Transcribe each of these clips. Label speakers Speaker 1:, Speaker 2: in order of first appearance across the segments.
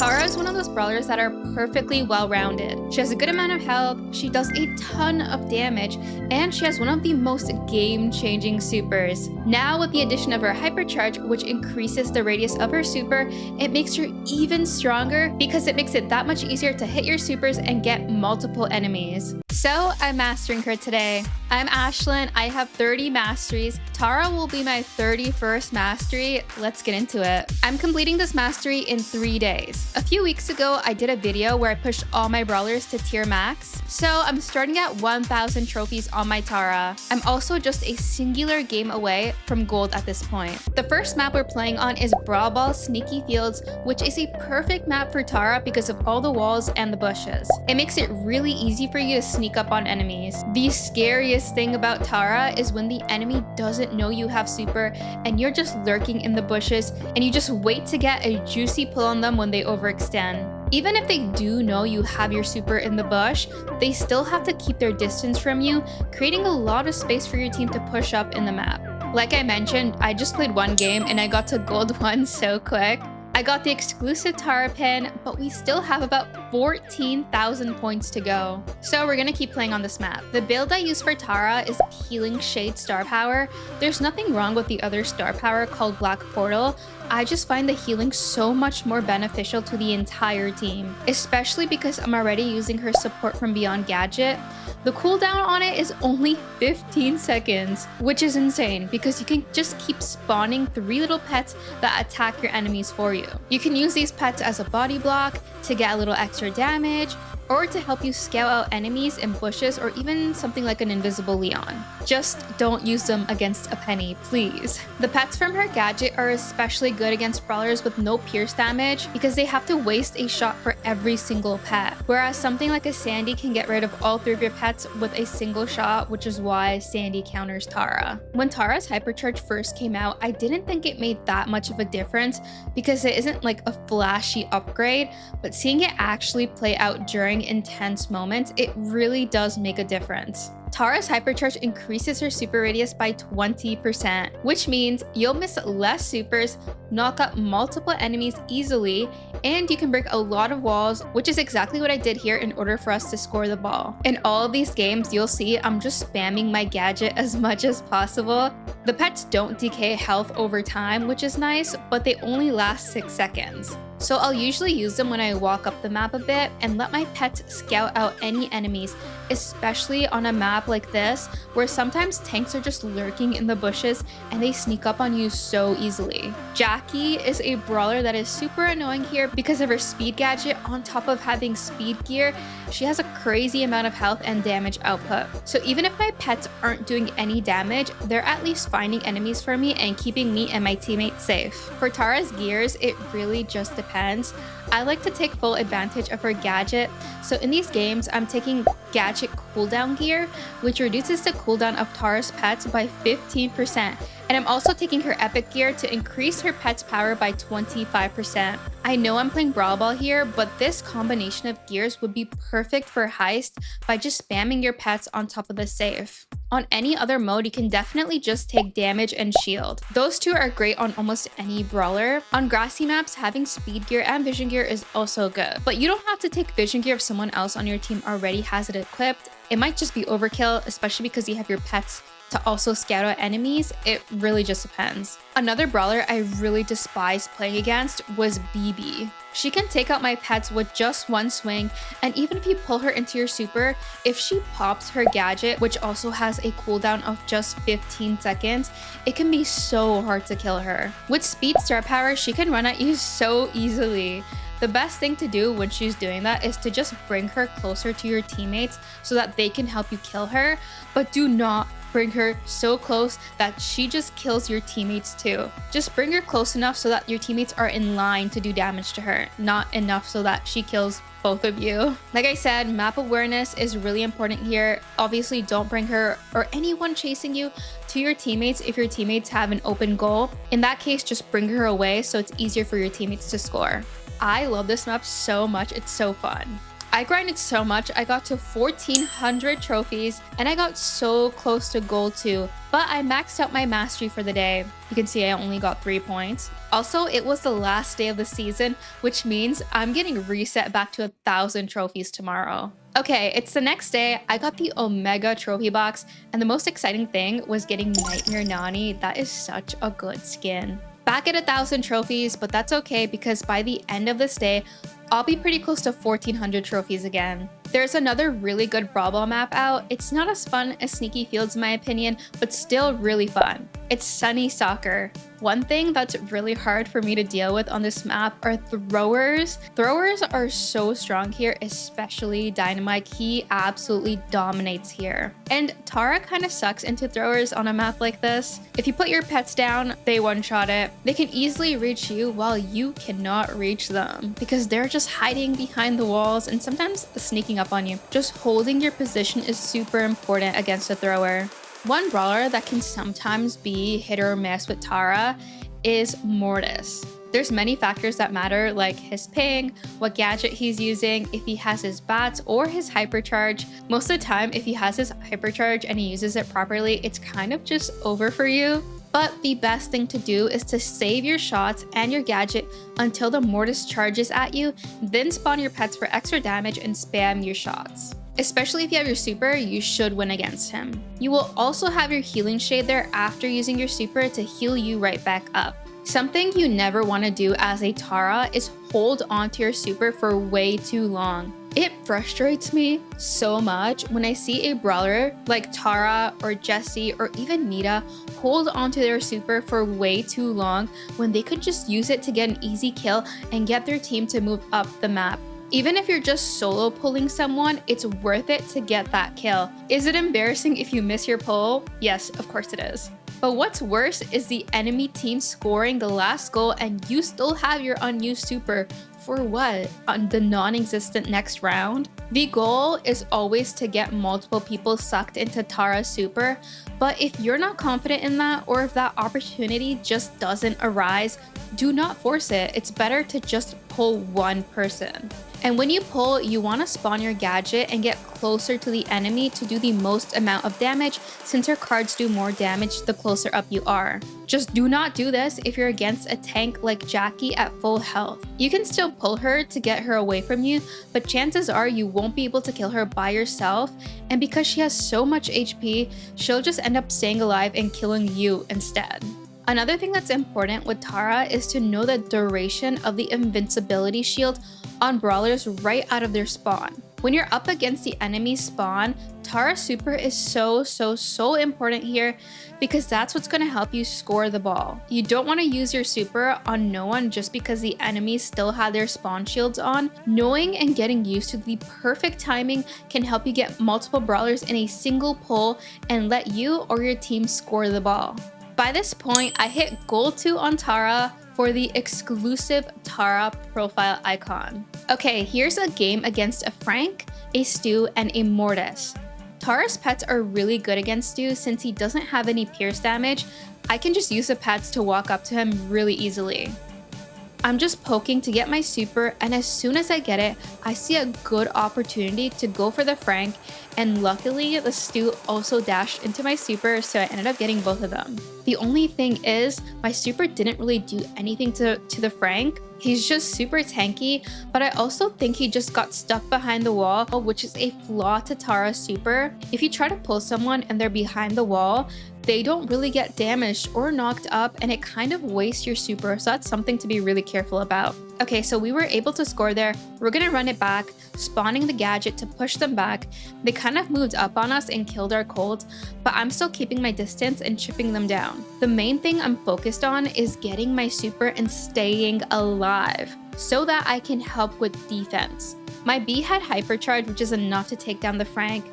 Speaker 1: Tara is one of those brawlers that are perfectly well-rounded. She has a good amount of health, she does a ton of damage, and she has one of the most game-changing supers. Now with the addition of her Hypercharge, which increases the radius of her super, it makes her even stronger because it makes it that much easier to hit your supers and get multiple enemies. So I'm mastering her today. I'm Ashlyn, I have 30 masteries. Tara will be my 31st mastery. Let's get into it. I'm completing this mastery in 3 days. A few weeks ago, I did a video where I pushed all my brawlers to tier max. So I'm starting at 1,000 trophies on my Tara. I'm also just a singular game away from gold at this point. The first map we're playing on is Brawl Sneaky Fields, which is a perfect map for Tara because of all the walls and the bushes. It makes it really easy for you to sneak up on enemies. The scariest thing about Tara is when the enemy doesn't know you have super and you're just lurking in the bushes and you just wait to get a juicy pull on them when they overextend. Even if they do know you have your super in the bush, they still have to keep their distance from you, creating a lot of space for your team to push up in the map. Like I mentioned, I just played one game and I got to gold 1 so quick. I got the exclusive Tara pin, but we still have about 14,000 points to go. So we're gonna keep playing on this map. The build I use for Tara is Healing Shade Star Power. There's nothing wrong with the other star power called Black Portal. I just find the healing so much more beneficial to the entire team, especially because I'm already using her support from Beyond Gadget. The cooldown on it is only 15 seconds, which is insane because you can just keep spawning 3 little pets that attack your enemies for you. You can use these pets as a body block, to get a little extra damage, or to help you scout out enemies in bushes or even something like an invisible Leon. Just don't use them against a Penny, please. The pets from her gadget are especially good against brawlers with no pierce damage because they have to waste a shot for every single pet, whereas something like a Sandy can get rid of all 3 of your pets with a single shot, which is why Sandy counters Tara. When Tara's Hypercharge first came out, I didn't think it made that much of a difference because it isn't like a flashy upgrade, but seeing it actually play out during intense moments, it really does make a difference. Tara's Hypercharge increases her super radius by 20%, which means you'll miss less supers, knock out multiple enemies easily, and you can break a lot of walls, which is exactly what I did here in order for us to score the ball. In all of these games, you'll see I'm just spamming my gadget as much as possible. The pets don't decay health over time, which is nice, but they only last 6 seconds. So I'll usually use them when I walk up the map a bit and let my pets scout out any enemies, especially on a map like this where sometimes tanks are just lurking in the bushes and they sneak up on you so easily. Jackie is a brawler that is super annoying here because of her speed gadget. On top of having speed gear, she has a crazy amount of health and damage output. So even if my pets aren't doing any damage, they're at least finding enemies for me and keeping me and my teammates safe. For Tara's gears, it really just depends. I like to take full advantage of her gadget, so in these games I'm taking gadget cooldown gear, which reduces the cooldown of Tara's pets by 15%, and I'm also taking her epic gear to increase her pet's power by 25%. I know I'm playing Brawl Ball here, but this combination of gears would be perfect for heist by just spamming your pets on top of the safe. On any other mode, you can definitely just take damage and shield. Those two are great on almost any brawler. On grassy maps, having speed gear and vision gear is also good, but you don't have to take vision gear if someone else on your team already has it equipped. It might just be overkill, especially because you have your pets to also scout out enemies. It really just depends. Another brawler I really despised playing against was BB. She can take out my pets with just one swing, and even if you pull her into your super, if she pops her gadget, which also has a cooldown of just 15 seconds, it can be so hard to kill her. With speed star power, she can run at you so easily. The best thing to do when she's doing that is to just bring her closer to your teammates so that they can help you kill her, but do not bring her so close that she just kills your teammates too. Just bring her close enough so that your teammates are in line to do damage to her, not enough so that she kills both of you. Like I said, map awareness is really important here. Obviously, don't bring her or anyone chasing you to your teammates if your teammates have an open goal. In that case, just bring her away so it's easier for your teammates to score. I love this map so much, it's so fun. I grinded so much, I got to 1,400 trophies, and I got so close to gold too, but I maxed out my mastery for the day. You can see I only got 3 points. Also, it was the last day of the season, which means I'm getting reset back to 1,000 trophies tomorrow. Okay, it's the next day. I got the Omega trophy box, and the most exciting thing was getting Nightmare Nani. That is such a good skin. Back at 1,000 trophies, but that's okay because by the end of this day, I'll be pretty close to 1,400 trophies again. There's another really good Brawl map out. It's not as fun as Sneaky Fields in my opinion, but still really fun. It's Sunny Soccer. One thing that's really hard for me to deal with on this map are throwers. Throwers are so strong here, especially Dynamite. He absolutely dominates here. And Tara kind of sucks into throwers on a map like this. If you put your pets down, they one-shot it. They can easily reach you while you cannot reach them because they're just hiding behind the walls and sometimes sneaking up on you. Just holding your position is super important against a thrower. One brawler that can sometimes be hit or miss with Tara is Mortis. There's many factors that matter, like his ping, what gadget he's using, if he has his bats or his hypercharge. Most of the time, if he has his hypercharge and he uses it properly, it's kind of just over for you. But the best thing to do is to save your shots and your gadget until the Mortis charges at you, then spawn your pets for extra damage and spam your shots. Especially if you have your super, you should win against him. You will also have your healing shade there after using your super to heal you right back up. Something you never want to do as a Tara is hold onto your super for way too long. It frustrates me so much when I see a brawler like Tara or Jessie or even Nita hold onto their super for way too long when they could just use it to get an easy kill and get their team to move up the map. Even if you're just solo pulling someone, it's worth it to get that kill. Is it embarrassing if you miss your pull? Yes, of course it is. But what's worse is the enemy team scoring the last goal and you still have your unused super. For what? On the non-existent next round? The goal is always to get multiple people sucked into Tara's super, but if you're not confident in that or if that opportunity just doesn't arise, do not force it. It's better to just pull one person. And when you pull, you want to spawn your gadget and get closer to the enemy to do the most amount of damage since her cards do more damage the closer up you are. Just do not do this if you're against a tank like Jackie at full health. You can still pull her to get her away from you, but chances are you won't be able to kill her by yourself, and because she has so much HP, she'll just end up staying alive and killing you instead. Another thing that's important with Tara is to know the duration of the invincibility shield on brawlers right out of their spawn. When you're up against the enemy spawn, Tara's super is so important here because that's what's going to help you score the ball. You don't want to use your super on no one just because the enemies still have their spawn shields on. Knowing and getting used to the perfect timing can help you get multiple brawlers in a single pull and let you or your team score the ball. By this point, I hit gold 2 on Tara for the exclusive Tara profile icon. Okay, here's a game against a Frank, a Stu, and a Mortis. Tara's pets are really good against Stu since he doesn't have any pierce damage. I can just use the pets to walk up to him really easily. I'm just poking to get my super, and as soon as I get it, I see a good opportunity to go for the Frank, and luckily the Stu also dashed into my super, so I ended up getting both of them. The only thing is, my super didn't really do anything to the Frank. He's just super tanky, but I also think he just got stuck behind the wall, which is a flaw to Tara's super. If you try to pull someone and they're behind the wall, they don't really get damaged or knocked up, and it kind of wastes your super, so that's something to be really careful about. Okay, so we were able to score there. We're gonna run it back, spawning the gadget to push them back. They kind of moved up on us and killed our Colt, but I'm still keeping my distance and chipping them down. The main thing I'm focused on is getting my super and staying alive so that I can help with defense. My B had Hypercharge, which is enough to take down the Frank.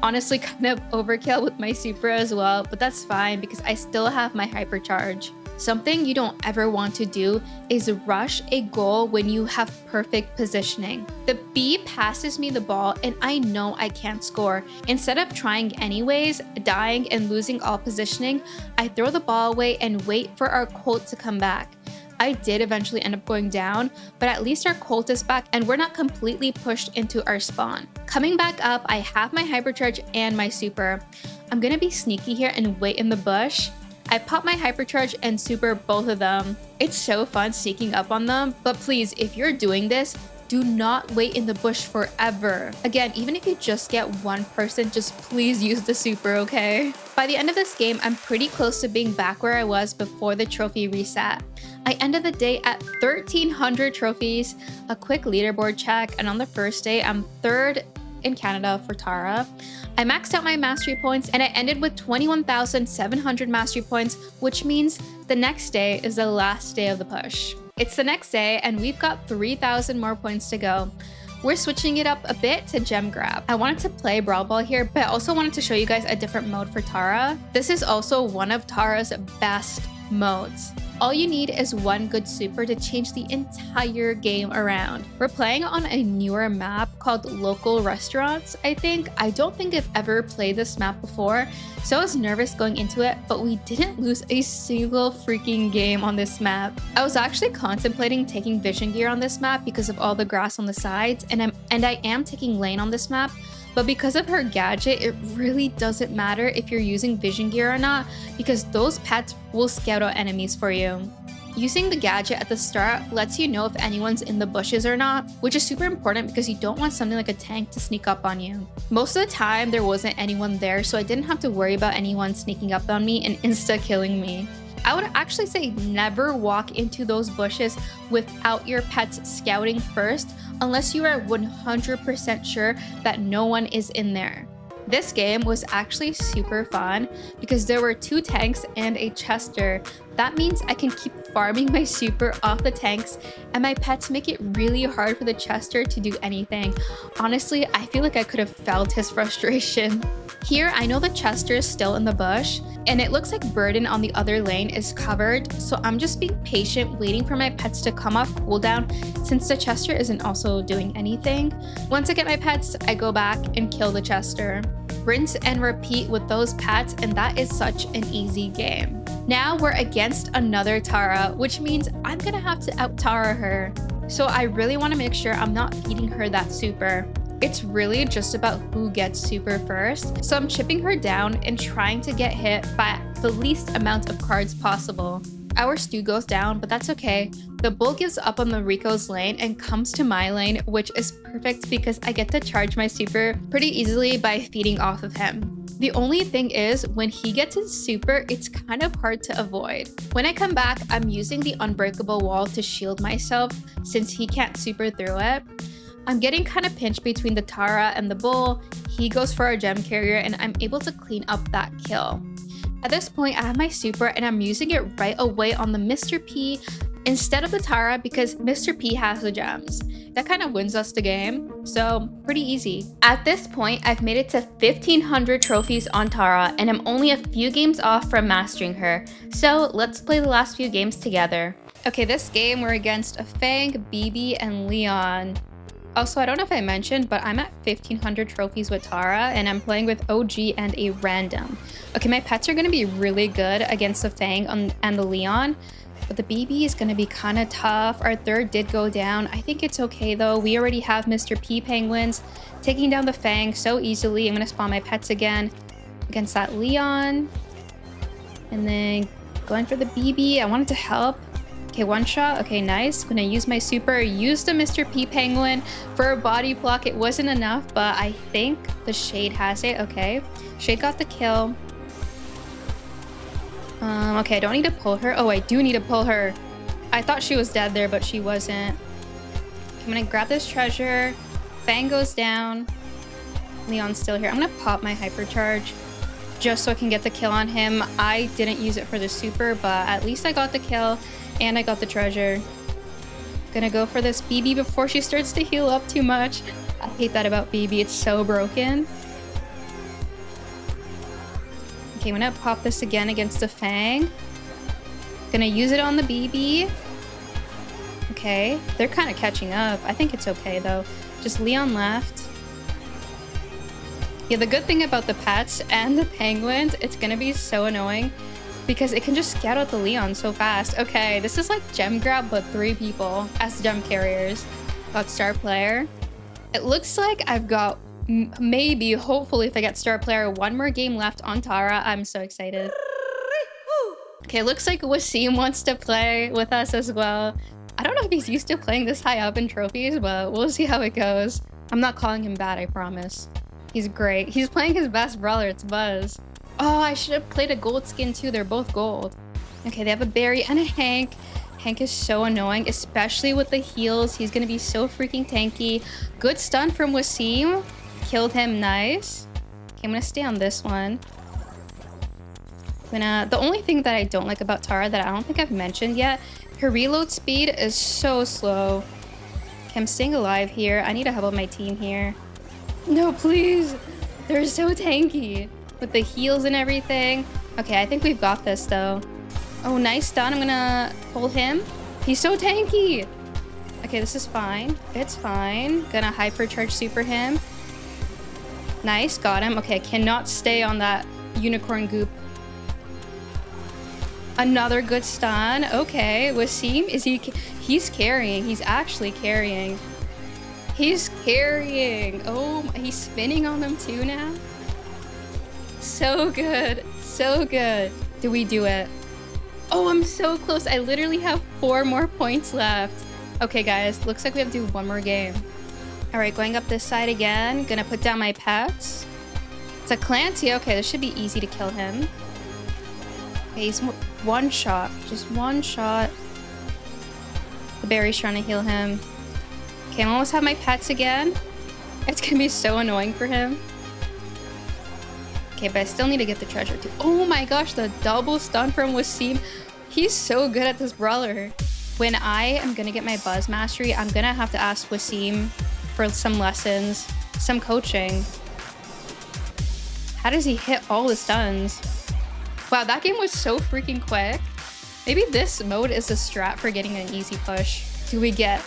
Speaker 1: Honestly, kind of overkill with my super as well, but that's fine because I still have my Hypercharge. Something you don't ever want to do is rush a goal when you have perfect positioning. The B passes me the ball and I know I can't score. Instead of trying anyways, dying and losing all positioning, I throw the ball away and wait for our Colt to come back. I did eventually end up going down, but at least our Colt is back and we're not completely pushed into our spawn. Coming back up, I have my Hypercharge and my super. I'm gonna be sneaky here and wait in the bush. I pop my Hypercharge and super both of them. It's so fun sneaking up on them, but please, if you're doing this, do not wait in the bush forever. Again, even if you just get one person, just please use the super, okay? By the end of this game, I'm pretty close to being back where I was before the trophy reset. I ended the day at 1,300 trophies, a quick leaderboard check, and on the first day, I'm 3rd in Canada for Tara. I maxed out my mastery points and I ended with 21,700 mastery points, which means the next day is the last day of the push. It's the next day and we've got 3,000 more points to go. We're switching it up a bit to gem grab. I wanted to play Brawl Ball here, but I also wanted to show you guys a different mode for Tara. This is also one of Tara's best modes. All you need is one good super to change the entire game around. We're playing on a newer map called Local Restaurants, I think. I don't think I've ever played this map before, so I was nervous going into it, but we didn't lose a single freaking game on this map. I was actually contemplating taking vision gear on this map because of all the grass on the sides, and I am taking lane on this map. But because of her gadget, it really doesn't matter if you're using vision gear or not, because those pets will scout out enemies for you. Using the gadget at the start lets you know if anyone's in the bushes or not, which is super important because you don't want something like a tank to sneak up on you. Most of the time, there wasn't anyone there, so I didn't have to worry about anyone sneaking up on me and insta-killing me. I would actually say never walk into those bushes without your pets scouting first, unless you are 100% sure that no one is in there. This game was actually super fun because there were 2 tanks and a Chester. That means I can keep farming my super off the tanks, and my pets make it really hard for the Chester to do anything. Honestly, I feel like I could have felt his frustration. Here, I know the Chester is still in the bush, and it looks like Burden on the other lane is covered, so I'm just being patient, waiting for my pets to come off cooldown since the Chester isn't also doing anything. Once I get my pets, I go back and kill the Chester. Rinse and repeat with those pets, and that is such an easy game. Now we're against another Tara, which means I'm gonna have to out-Tara her. So I really want to make sure I'm not feeding her that super. It's really just about who gets super first, so I'm chipping her down and trying to get hit by the least amount of cards possible. Our Stu goes down, but that's okay. The bull gives up on the Rico's lane and comes to my lane, which is perfect because I get to charge my super pretty easily by feeding off of him. The only thing is, when he gets his super, it's kind of hard to avoid. When I come back, I'm using the unbreakable wall to shield myself since he can't super through it. I'm getting kind of pinched between the Tara and the bull. He goes for a gem carrier and I'm able to clean up that kill. At this point, I have my super and I'm using it right away on the Mr. P instead of the Tara because Mr. P has the gems. That kind of wins us the game, so pretty easy. At this point, I've made it to 1,500 trophies on Tara and I'm only a few games off from mastering her. So let's play the last few games together. Okay, this game we're against a Fang, BB, and Leon. Also, I don't know if I mentioned, but I'm at 1,500 trophies with Tara, and I'm playing with OG and a random. Okay, my pets are going to be really good against the Fang and the Leon, but the BB is going to be kind of tough. Our 3rd did go down. I think it's okay, though. We already have Mr. P penguins taking down the Fang so easily. I'm going to spawn my pets again against that Leon. And then going for the BB. I wanted to help. Okay, 1 shot. Okay, nice. Gonna use my super. Use the Mr. P penguin for a body block. It wasn't enough, but I think the Shade has it. Okay, Shade got the kill. Okay, I don't need to pull her. Oh, I do need to pull her. I thought she was dead there, but she wasn't. Okay, I'm gonna grab this treasure. Fang goes down. Leon's still here. I'm gonna pop my Hypercharge just so I can get the kill on him. I didn't use it for the super, but at least I got the kill. And I got the treasure. Gonna go for this BB before she starts to heal up too much. I hate that about BB, it's so broken. Okay, I'm gonna pop this again against the Fang. Gonna use it on the BB. Okay, they're kind of catching up. I think it's okay though. Just Leon left. Yeah, the good thing about the pets and the penguins, it's gonna be so annoying because it can just scout out the Leon so fast. Okay, this is like gem grab, but 3 people as gem carriers. Got star player. It looks like I've got hopefully if I get star player, 1 more game left on Tara. I'm so excited. Okay, looks like Waseem wants to play with us as well. I don't know if he's used to playing this high up in trophies, but we'll see how it goes. I'm not calling him bad, I promise. He's great. He's playing his best brawler, it's Buzz. Oh, I should have played a gold skin too. They're both gold. Okay, they have a Berry and a Hank. Hank is so annoying, especially with the heals. He's gonna be so freaking tanky. Good stun from Waseem. Killed him, nice. Okay, I'm gonna stay on this one. The only thing that I don't like about Tara that I don't think I've mentioned yet, her reload speed is so slow. Okay, I'm staying alive here. I need to help out my team here. No, please. They're so tanky with the heals and everything. Okay, I think we've got this though. Oh, nice stun. I'm gonna pull him. He's so tanky. Okay, this is fine. It's fine. Gonna hypercharge super him. Nice, got him. Okay, I cannot stay on that unicorn goop. Another good stun. Okay, Waseem, he's carrying. He's actually carrying. He's carrying. Oh, he's spinning on them too now. So good. So good. Do we do it? Oh, I'm so close. I literally have 4 more points left. Okay, guys, looks like we have to do one more game. All right, going up this side again. Gonna put down my pets. It's a Clancy. Okay, this should be easy to kill him. Okay, he's one shot. Just one shot. The Berry's trying to heal him. Okay, I almost have my pets again. It's gonna be so annoying for him. Okay, but I still need to get the treasure too. Oh my gosh, the double stun from Waseem. He's so good at this brawler. When I am gonna get my Buzz mastery, I'm gonna have to ask Waseem for some lessons, some coaching. How does he hit all the stuns? Wow, that game was so freaking quick. Maybe this mode is a strat for getting an easy push. Do we get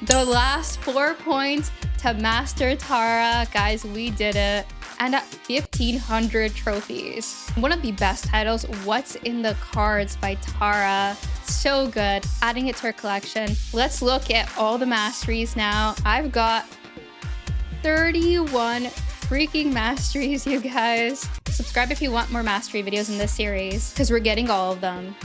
Speaker 1: the last 4 points to master Tara? Guys, we did it. And at 1,500 trophies. One of the best titles, What's in the Cards by Tara. So good. Adding it to our collection. Let's look at all the masteries now. I've got 31 freaking masteries, you guys. Subscribe if you want more mastery videos in this series, because we're getting all of them.